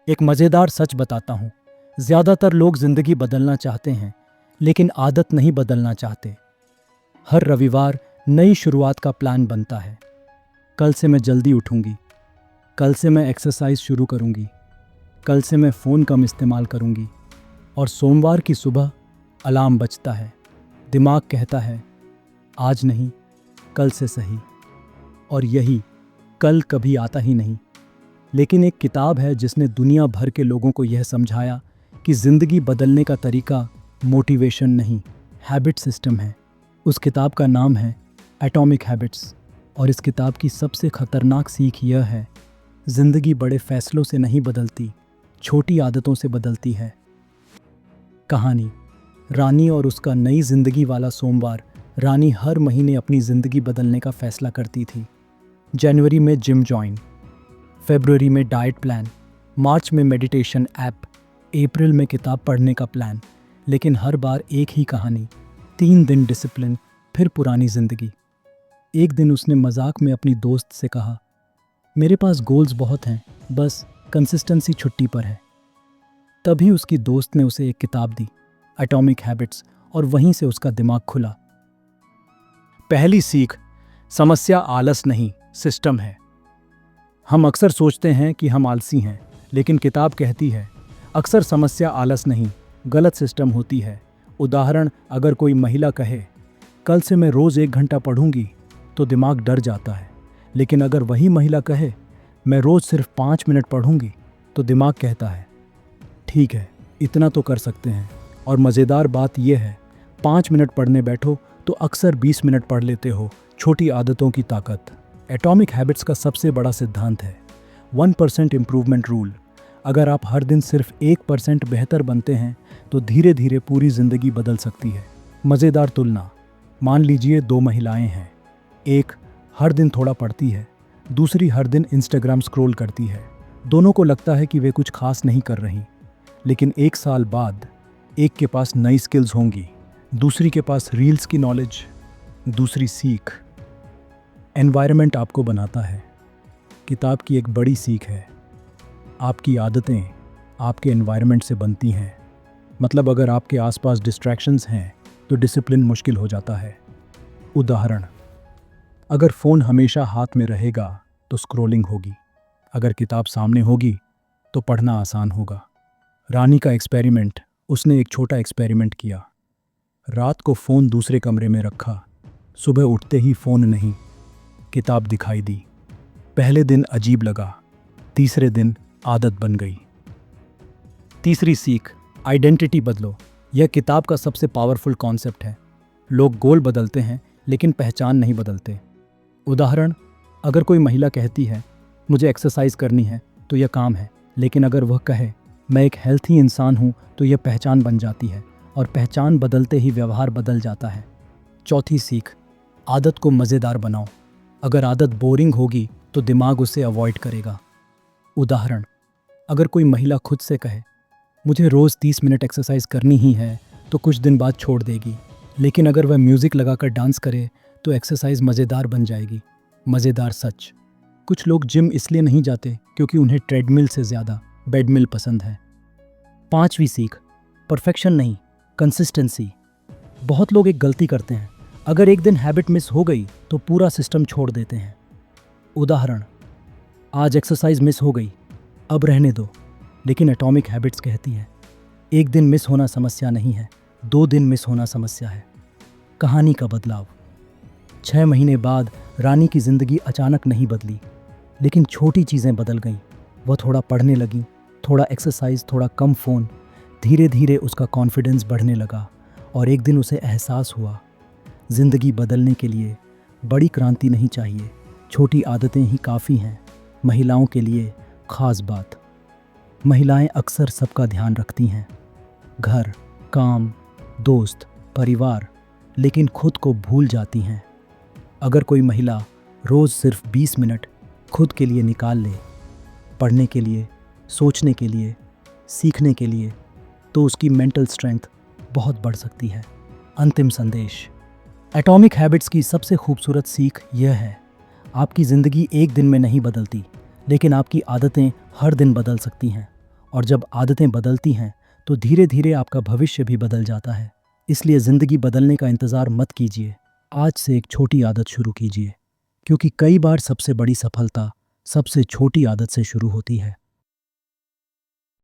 एक मज़ेदार सच बताता हूँ। ज़्यादातर लोग ज़िंदगी बदलना चाहते हैं, लेकिन आदत नहीं बदलना चाहते। हर रविवार नई शुरुआत का प्लान बनता है। कल से मैं जल्दी उठूंगी, कल से मैं एक्सरसाइज शुरू करूंगी, कल से मैं फ़ोन कम इस्तेमाल करूंगी। और सोमवार की सुबह अलार्म बजता है। दिमाग कहता है आज नहीं, कल से सही। और यही कल कभी आता ही नहीं। लेकिन एक किताब है जिसने दुनिया भर के लोगों को यह समझाया कि ज़िंदगी बदलने का तरीका मोटिवेशन नहीं, हैबिट सिस्टम है। उस किताब का नाम है एटॉमिक हैबिट्स। और इस किताब की सबसे खतरनाक सीख यह है, ज़िंदगी बड़े फैसलों से नहीं बदलती, छोटी आदतों से बदलती है। कहानी, रानी और उसका नई ज़िंदगी वाला सोमवार। रानी हर महीने अपनी ज़िंदगी बदलने का फ़ैसला करती थी। जनवरी में जिम ज्वाइन, फरवरी में डाइट प्लान, मार्च में मेडिटेशन ऐप, अप्रैल में किताब पढ़ने का प्लान। लेकिन हर बार एक ही कहानी, 3 दिन डिसिप्लिन, फिर पुरानी ज़िंदगी। एक दिन उसने मजाक में अपनी दोस्त से कहा, मेरे पास गोल्स बहुत हैं, बस कंसिस्टेंसी छुट्टी पर है। तभी उसकी दोस्त ने उसे एक किताब दी, एटॉमिक हैबिट्स, और वहीं से उसका दिमाग खुला। पहली सीख, समस्या आलस नहीं, सिस्टम है। हम अक्सर सोचते हैं कि हम आलसी हैं, लेकिन किताब कहती है अक्सर समस्या आलस नहीं, गलत सिस्टम होती है। उदाहरण, अगर कोई महिला कहे कल से मैं रोज़ 1 घंटा पढ़ूंगी, तो दिमाग डर जाता है। लेकिन अगर वही महिला कहे मैं रोज़ सिर्फ 5 मिनट पढ़ूंगी, तो दिमाग कहता है ठीक है, इतना तो कर सकते हैं। और मज़ेदार बात यह है, 5 मिनट पढ़ने बैठो तो अक्सर 20 मिनट पढ़ लेते हो। छोटी आदतों की ताकत। एटॉमिक हैबिट्स का सबसे बड़ा सिद्धांत है 1% इम्प्रूवमेंट रूल। अगर आप हर दिन सिर्फ 1% बेहतर बनते हैं, तो धीरे धीरे पूरी ज़िंदगी बदल सकती है। मज़ेदार तुलना, मान लीजिए 2 महिलाएं हैं। एक हर दिन थोड़ा पढ़ती है, दूसरी हर दिन इंस्टाग्राम स्क्रॉल करती है। दोनों को लगता है कि वे कुछ खास नहीं कर रही। लेकिन 1 साल बाद एक के पास नई स्किल्स होंगी, दूसरी के पास रील्स की नॉलेज। दूसरी सीख, एनवायरनमेंट आपको बनाता है। किताब की एक बड़ी सीख है, आपकी आदतें आपके एनवायरनमेंट से बनती हैं। मतलब अगर आपके आसपास डिस्ट्रैक्शंस हैं, तो डिसिप्लिन मुश्किल हो जाता है। उदाहरण, अगर फ़ोन हमेशा हाथ में रहेगा तो स्क्रॉलिंग होगी, अगर किताब सामने होगी तो पढ़ना आसान होगा। रानी का एक्सपेरिमेंट, उसने एक छोटा एक्सपेरिमेंट किया। रात को फ़ोन दूसरे कमरे में रखा, सुबह उठते ही फ़ोन नहीं, किताब दिखाई दी। पहले दिन अजीब लगा, तीसरे दिन आदत बन गई। तीसरी सीख, आइडेंटिटी बदलो। यह किताब का सबसे पावरफुल कॉन्सेप्ट है। लोग गोल बदलते हैं, लेकिन पहचान नहीं बदलते। उदाहरण, अगर कोई महिला कहती है मुझे एक्सरसाइज करनी है, तो यह काम है। लेकिन अगर वह कहे मैं एक हेल्थी इंसान हूँ, तो यह पहचान बन जाती है। और पहचान बदलते ही व्यवहार बदल जाता है। चौथी सीख, आदत को मज़ेदार बनाओ। अगर आदत बोरिंग होगी तो दिमाग उसे अवॉइड करेगा। उदाहरण, अगर कोई महिला खुद से कहे मुझे रोज़ 30 मिनट एक्सरसाइज करनी ही है, तो कुछ दिन बाद छोड़ देगी। लेकिन अगर वह म्यूज़िक लगाकर डांस करे, तो एक्सरसाइज मज़ेदार बन जाएगी। मज़ेदार सच, कुछ लोग जिम इसलिए नहीं जाते क्योंकि उन्हें ट्रेडमिल से ज़्यादा बेडमिल पसंद है। पांचवी सीख, परफेक्शन नहीं, कंसिस्टेंसी। बहुत लोग एक गलती करते हैं, अगर एक दिन हैबिट मिस हो गई तो पूरा सिस्टम छोड़ देते हैं। उदाहरण, आज एक्सरसाइज मिस हो गई, अब रहने दो। लेकिन एटॉमिक हैबिट्स कहती है एक दिन मिस होना समस्या नहीं है, 2 दिन मिस होना समस्या है। कहानी का बदलाव, 6 महीने बाद रानी की ज़िंदगी अचानक नहीं बदली, लेकिन छोटी चीज़ें बदल गईं। वह थोड़ा पढ़ने लगी, थोड़ा एक्सरसाइज, थोड़ा कम फ़ोन। धीरे धीरे उसका कॉन्फिडेंस बढ़ने लगा। और एक दिन उसे एहसास हुआ, ज़िंदगी बदलने के लिए बड़ी क्रांति नहीं चाहिए, छोटी आदतें ही काफ़ी हैं। महिलाओं के लिए ख़ास बात, महिलाएं अक्सर सबका ध्यान रखती हैं, घर, काम, दोस्त, परिवार, लेकिन खुद को भूल जाती हैं। अगर कोई महिला रोज़ सिर्फ 20 मिनट खुद के लिए निकाल ले, पढ़ने के लिए, सोचने के लिए, सीखने के लिए, तो उसकी मेंटल स्ट्रेंथ बहुत बढ़ सकती है। अंतिम संदेश, एटॉमिक हैबिट्स की सबसे खूबसूरत सीख यह है, आपकी ज़िंदगी एक दिन में नहीं बदलती, लेकिन आपकी आदतें हर दिन बदल सकती हैं। और जब आदतें बदलती हैं तो धीरे धीरे आपका भविष्य भी बदल जाता है। इसलिए ज़िंदगी बदलने का इंतज़ार मत कीजिए, आज से एक छोटी आदत शुरू कीजिए, क्योंकि कई बार सबसे बड़ी सफलता सबसे छोटी आदत से शुरू होती है।